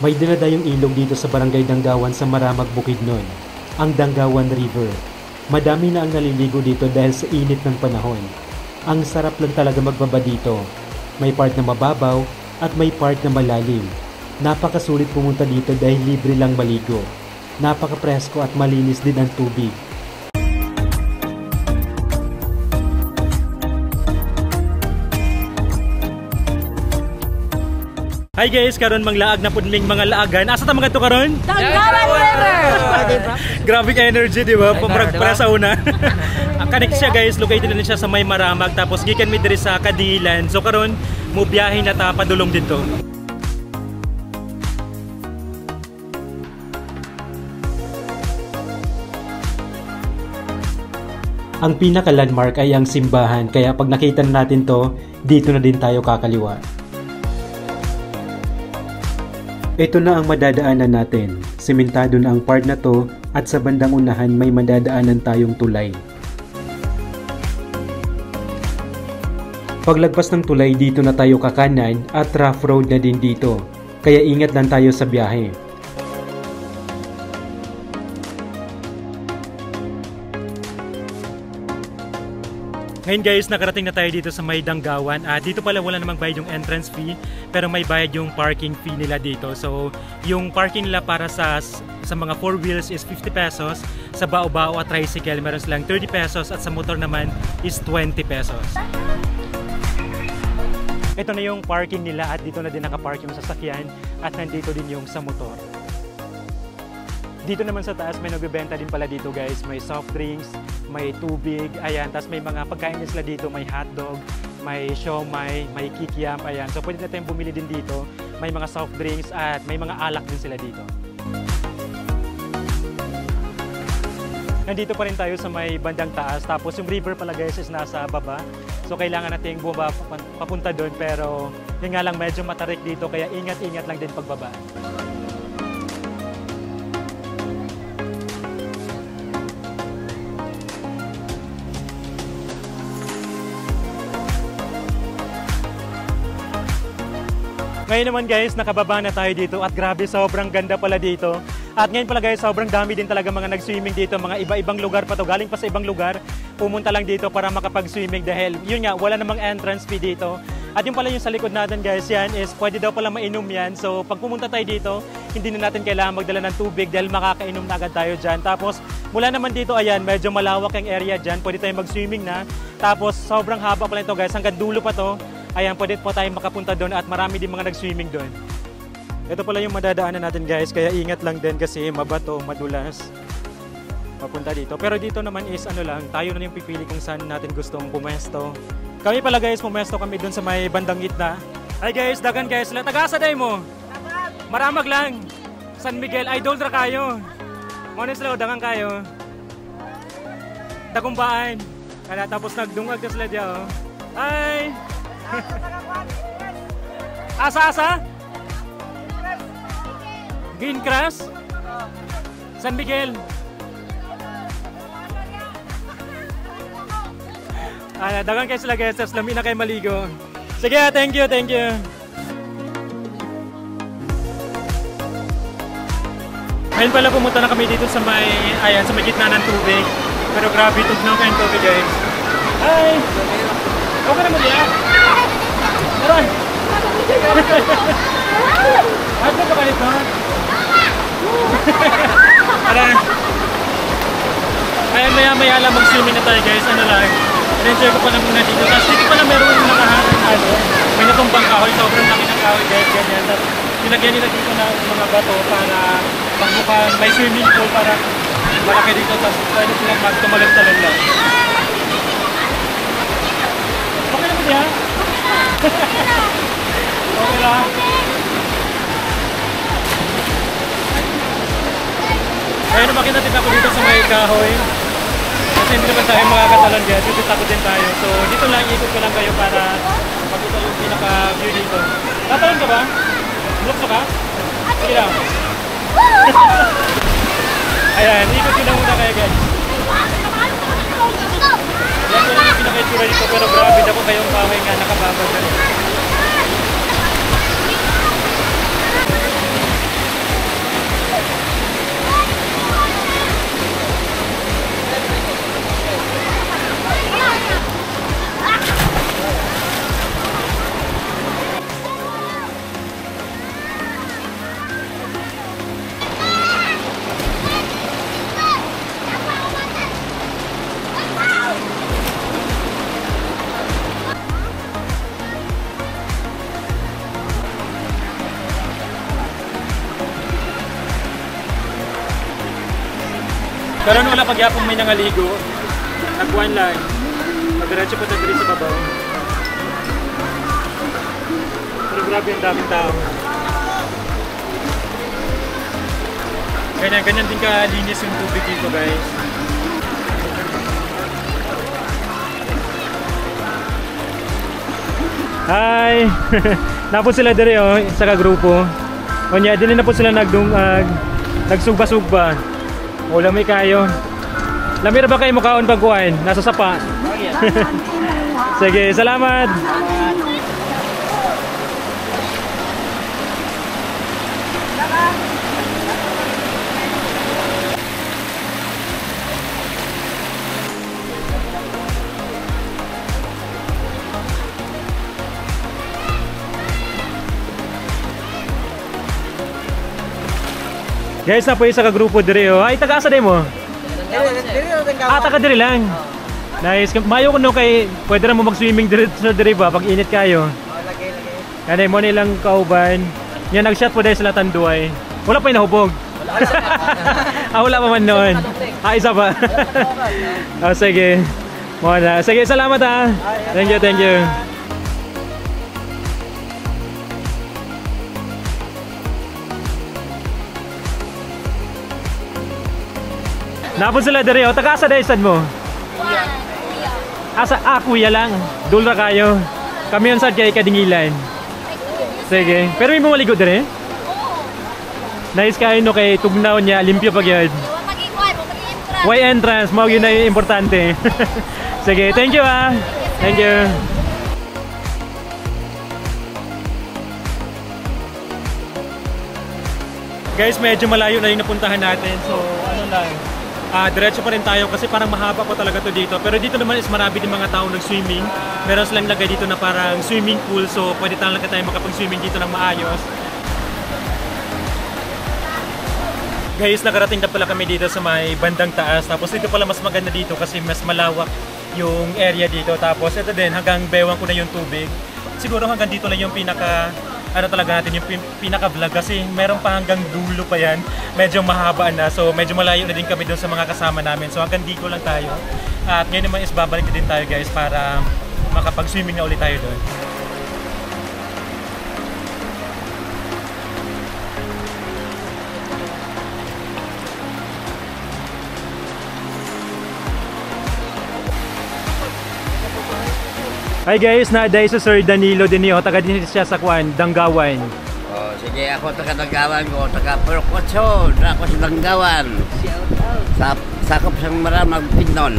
May dinadayong ilog dito sa barangay Danggawan sa Maramag, Bukidnon, ang Danggawan River. Madami na ang naliligo dito dahil sa init ng panahon. Ang sarap lang talaga magbaba dito. May part na mababaw at may part na malalim. Napakasulit pumunta dito dahil libre lang maligo. Napaka-presko at malinis din ang tubig. Hi guys, karon manglaag na pudming mga laagan. Asa ta mga to karon? Danggawan River. Grabe energy, di ba? Para sa una. Connect siya guys, located na siya sa May Maramag tapos gikan mi diri sa Kadilan. So karon mo biyahe na ta padulong dito. Ang pinaka-landmark ay ang simbahan, kaya pag nakita natin to, dito na din tayo kakaliwa. Ito na ang madadaanan natin. Sementado na ang part na to at sa bandang unahan may madadaanan tayong tulay. Paglagpas ng tulay dito na tayo kakanan at rough road na din dito. Kaya ingat lang tayo sa biyahe. Ngayon guys, nakarating na tayo dito sa May Danggawan. Dito pala wala namang bayad yung entrance fee, pero may bayad yung parking fee nila dito. So, yung parking nila para sa mga 4 wheels is 50 pesos. Sa bao-bao at tricycle, meron silang 30 pesos at sa motor naman is 20 pesos. Ito na yung parking nila at dito na din nakapark yung sasakyan at nandito din yung sa motor. Dito naman sa taas may nagbebenta din pala dito guys. May soft drinks, may tubig, ayan. Tapos may mga pagkain din sila dito. May hotdog, may siomai, may kikiam, ayan. So pwede na tayong bumili din dito. May mga soft drinks at may mga alak din sila dito. Nandito pa rin tayo sa may bandang taas. Tapos yung river pala guys is nasa baba. So kailangan natin bumaba papunta doon. Pero yun nga lang medyo matarik dito. Kaya ingat-ingat lang din pagbaba. Ngayon naman guys, nakababa na tayo dito at grabe sobrang ganda pala dito. At ngayon pala guys, sobrang dami din talaga mga nag-swimming dito, mga iba-ibang lugar pa to, galing pa sa ibang lugar, pumunta lang dito para makapag-swimming dahil yun nga, wala namang entrance fee dito. At yung pala yung sa likod natin guys, yan is pwede daw pala mainom yan. So pag pumunta tayo dito, hindi na natin kailangan magdala ng tubig dahil makakainom na agad tayo dyan. Tapos mula naman dito, ayan, medyo malawak yung area dyan, pwede tayo mag-swimming na. Tapos sobrang haba pala ito guys, hanggang dulo pa to. Ayan, pwede po tayong makapunta doon at marami din mga nag-swimming doon. Ito pala yung madadaanan natin guys, kaya ingat lang din kasi mabato, madulas. Papunta dito. Pero dito naman is ano lang, tayo na yung pipili kung saan natin gustong pumesto. Kami pala guys, pumesto kami doon sa may bandang gitna. Hi guys, dagan guys. Tagasa day mo? Maramag lang. San Miguel, idol ra kayo. Mones lang, dagan kayo. Tagumbaan. Kaya tapos nagdungag ka sila diya. Oh. Hi! Asa-asa? Green Cross? San Miguel? Dagan kayo sila guys, lami na kayo maligo. Sige, thank you, thank you. Ngayon pala pumunta na kami dito sa may, ayan, sa may gitna ng tubig. Pero grabe, tugnaw kayong tubig guys. Hi! Okay na mo diya? Aron! Ano ba kayo ito? Aron! Ayan, maya-maya lang mag-swimming na tayo guys. Ano lang, in-enjoy ko pa na muna dito. Tapos dito pala meron yung nakahanang ano. May natumbang kahoy, sobrang laki ng kahoy guys, ganyan. Tapos nilagyan nila dito na mga bato para magmukhang may swimming pool para malaki dito. Tapos pwede silang magtumalag-talag lang. Okay na ba diya? Okay lang. Kaya naman natin ako dito sa may kahoy. Kasi hindi naman tayo makakatalon dyan. Dito takot din tayo. So dito lang, ikot ko lang kayo para makita yung pinaka-view dito. Tatalon ka ba? Bulokso ka? Sige lang. Ayan, ikot ko lang muna kayo guys. Yan ko lang yung pinaka-itsura dito. Pero grabe ako kayong kahoy nga nakababag na. Karon wala pagyapon may nangaligo. Nagkuhan lang. Magdiretso pa tayo sa babaw. Pero grabe ang daming tao. Ganyan din kalinis yung tubig dito, guys. Hi! Napo sila dire sa kagrupo. O niya, din na po sila nagsugba-sugba. O lamay kayo. Lamir ba kayo mukhaon pagkuhain? Nasa sapa. Sige, salamat! Guys, na po yung sa kagrupo dire. Ay, taga-asa din mo? Taga dire lang. Nice. Mayo ko no kay pwede na mo mag-swimming dire sa dire ba pag init kayo. Lagay. Kanay mo nilang kauban. Yan nag-shot po dahil sila tanduay. Wala pa inahubog. Wala pa man noon. Isa pa. Sige. Muna. Sige, salamat ha. Thank you, thank you. Napon sila dire, taga-asa dahil sad mo? Asa, kuya lang. Dulra kayo. Kami yung sad kay Kadingilan. Sige. Pero may maligo dire? Nice kayo no kay tugnaw niya, limpyo pag yun. Way entrance, mao yun na yung importante. Sige, thank you ha. Thank you. Guys, medyo malayo na yung napuntahan natin. So, ano lang. Diretso pa rin tayo kasi parang mahaba pa talaga to dito. Pero dito naman is marami din mga tao nag-swimming. Meron silang lagay dito na parang swimming pool. So pwede talaga tayo makapag-swimming dito ng maayos. Guys, nakarating na pala kami dito sa may bandang taas. Tapos dito pala mas maganda dito kasi mas malawak yung area dito. Tapos ito din, hanggang bewang ko na yung tubig. Siguro hanggang dito lang yung ano talaga natin yung pinaka-vlog kasi meron pa hanggang dulo pa yan. Medyo mahaba na. So medyo malayo na din kami doon sa mga kasama namin. So hanggang dito lang tayo. At ngayon naman is babalik din tayo guys para makapag-swimming na ulit tayo doon. Hi guys, na-day sa Sir Danilo din niyo, taga din siya sa Danggawan. Oh, sige, ako taga Danggawan ko, taga Percotso, ako sa Danggawan. Sakop sang maramag Pignon.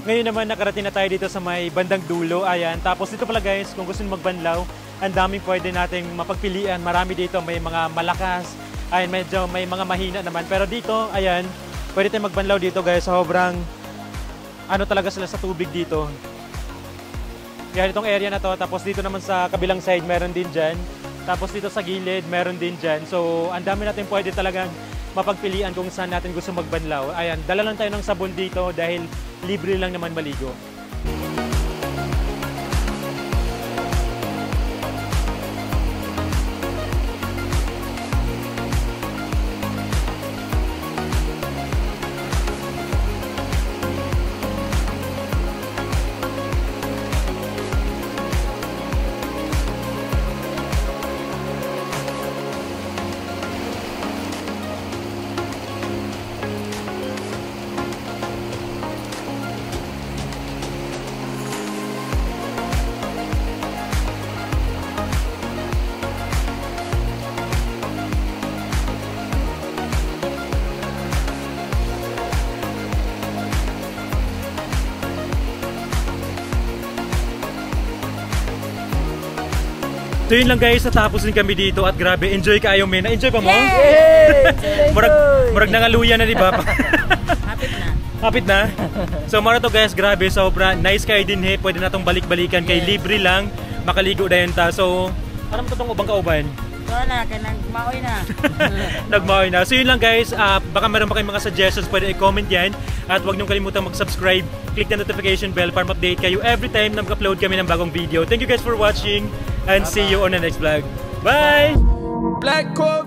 Ngayon naman nakarating na tayo dito sa may bandang dulo. Ayan. Tapos dito pala guys, kung gusto nyo magbanlaw, ang daming pwede nating mapagpilian. Marami dito, may mga malakas. Ayan, medyo may mga mahina naman. Pero dito, ayan, pwede tayong magbanlaw dito guys. Sobrang, ano talaga sila sa tubig dito. Yan, itong area na to. Tapos dito naman sa kabilang side, meron din dyan. Tapos dito sa gilid, meron din dyan. So, ang dami natin pwede talagang mapagpilian kung saan natin gusto magbanlaw. Ayan, dala lang tayo ng sabon dito dahil libre lang naman maligo. So yun lang guys, natapos din kami dito at grabe, enjoy kayo men. Na-enjoy pa mo? Murag nangaluya na di ba? Hapit na. Hapit na? So mara to guys, grabe, sobra nice kayo din he. Pwede na tong balik-balikan kay libre lang, makaligo dayon ta. So, ano mo to tong ubang kauban? Wala, kaya nagmaoy na. Nagmaoy na. So yun lang guys, baka meron pa kayong mga suggestions, pwede i-comment yan. At huwag niyong kalimutan mag-subscribe, click the notification bell para ma-update kayo every time na mag-upload kami ng bagong video. Thank you guys for watching and see you on the next vlog. Bye! Black Corp